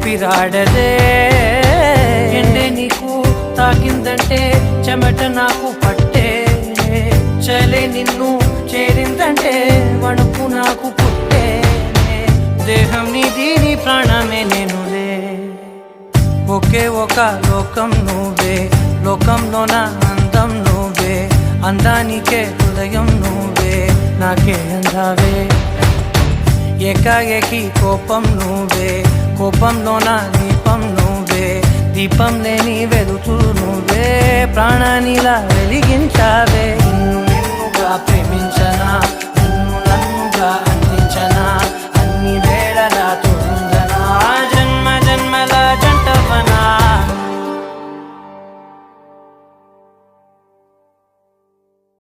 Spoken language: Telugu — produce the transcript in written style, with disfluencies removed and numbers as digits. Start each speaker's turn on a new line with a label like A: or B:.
A: ఊపిరాడదే ఎండే నీకు తాకిందంటే చెమట నాకు పట్టే చలే నిన్ను చేరిందంటే వణుకు నాకు పుట్టే దేహం నీది నీ ప్రాణమే నేనులే ఒకే ఒక లోకం నువ్వే లోకంలో నా అందం నువ్వే అందానికే హృదయం నువ్వే నాకే అందావే ఏకాఏకి కోపం నువ్వే కోపంలో నా దీపం నువ్వే దీపం లేని వెలుతురు నువ్వే ప్రాణానిలా వెలిగించావే నిన్నుగా ప్రేమించా